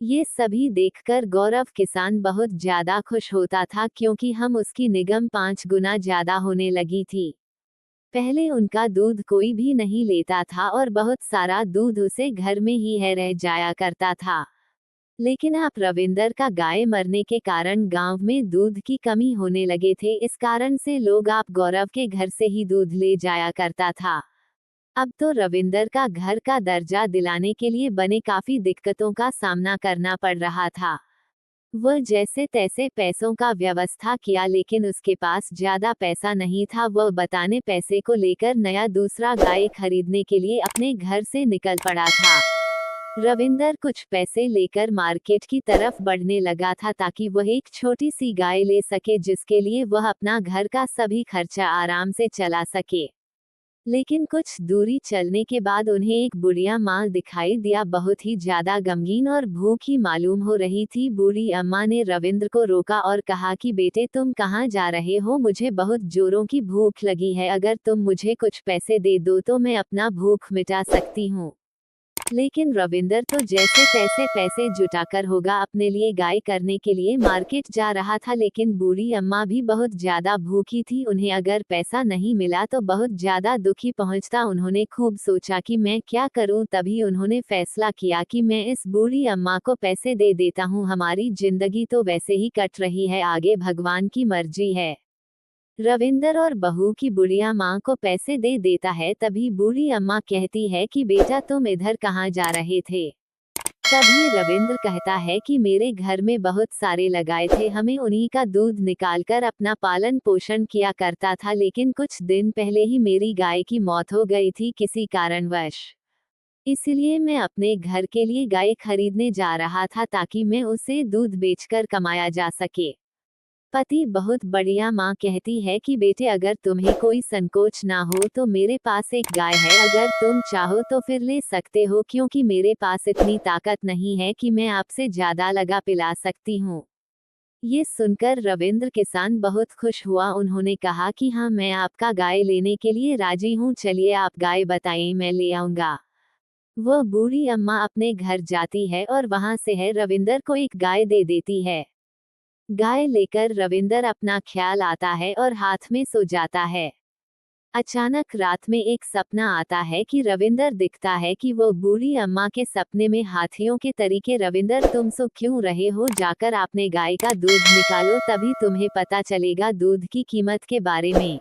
ये सभी देखकर गौरव किसान बहुत ज्यादा खुश होता था क्योंकि हम उसकी निगम 5 गुना ज्यादा होने लगी थी। पहले उनका दूध कोई भी नहीं लेता था और बहुत सारा दूध उसे घर में ही है रह जाया करता था। लेकिन अब रविंदर का गाय मरने के कारण गांव में दूध की कमी होने लगे थे, इस कारण से लोग आप गौरव के घर से ही दूध ले जाया करता था। अब तो रविंदर का घर का दर्जा दिलाने के लिए बने काफी दिक्कतों का सामना करना पड़ रहा था। वह जैसे तैसे पैसों का व्यवस्था किया लेकिन उसके पास ज्यादा पैसा नहीं था। वह बताने पैसे को लेकर नया दूसरा गाय खरीदने के लिए अपने घर से निकल पड़ा था। रविंदर कुछ पैसे लेकर मार्केट की तरफ बढ़ने लगा था ताकि वह एक छोटी सी गाय ले सके जिसके लिए वह अपना घर का सभी खर्चा आराम से चला सके। लेकिन कुछ दूरी चलने के बाद उन्हें एक बुढ़िया माँ दिखाई दिया, बहुत ही ज्यादा गमगीन और भूखी मालूम हो रही थी। बूढ़ी अम्मा ने रविंद्र को रोका और कहा कि बेटे तुम कहाँ जा रहे हो, मुझे बहुत जोरों की भूख लगी है, अगर तुम मुझे कुछ पैसे दे दो तो मैं अपना भूख मिटा सकती हूँ। लेकिन रविंदर तो जैसे तैसे पैसे जुटाकर होगा अपने लिए गाय करने के लिए मार्केट जा रहा था। लेकिन बूढ़ी अम्मा भी बहुत ज्यादा भूखी थी, उन्हें अगर पैसा नहीं मिला तो बहुत ज्यादा दुखी पहुंचता। उन्होंने खूब सोचा कि मैं क्या करूं, तभी उन्होंने फैसला किया कि मैं इस बूढ़ी अम्मा को पैसे दे देता हूं, हमारी जिंदगी तो वैसे ही कट रही है, आगे भगवान की मर्जी है। रविंदर और बहू की बुढ़िया माँ को पैसे दे देता है। तभी बूढ़ी अम्मा कहती है कि बेटा तुम इधर कहाँ जा रहे थे। तभी रविंद्र कहता है कि मेरे घर में बहुत सारे लगाए थे, हमें उन्हीं का दूध निकालकर अपना पालन पोषण किया करता था, लेकिन कुछ दिन पहले ही मेरी गाय की मौत हो गई थी किसी कारणवश। इसलिए मैं अपने घर के लिए गाय खरीदने जा रहा था ताकि मैं उसे दूध बेचकर कमाया जा सके। पति बहुत बढ़िया माँ कहती है कि बेटे अगर तुम्हें कोई संकोच ना हो तो मेरे पास एक गाय है, अगर तुम चाहो तो फिर ले सकते हो, क्योंकि मेरे पास इतनी ताकत नहीं है कि मैं आपसे ज्यादा लगा पिला सकती हूँ। ये सुनकर रविंद्र किसान बहुत खुश हुआ, उन्होंने कहा कि हाँ मैं आपका गाय लेने के लिए राजी हूँ, चलिए आप गाय बताइए मैं ले आऊंगा। वह बूढ़ी अम्मा अपने घर जाती है और वहां से है रविंदर को एक गाय दे देती है। गाय लेकर रविंदर अपना ख्याल आता है और हाथ में सो जाता है। अचानक रात में एक सपना आता है कि रविंदर दिखता है कि वो बूढ़ी अम्मा के सपने में हाथियों के तरीके, रविंदर तुम सो क्यों रहे हो, जाकर आपने गाय का दूध निकालो, तभी तुम्हें पता चलेगा दूध की कीमत के बारे में।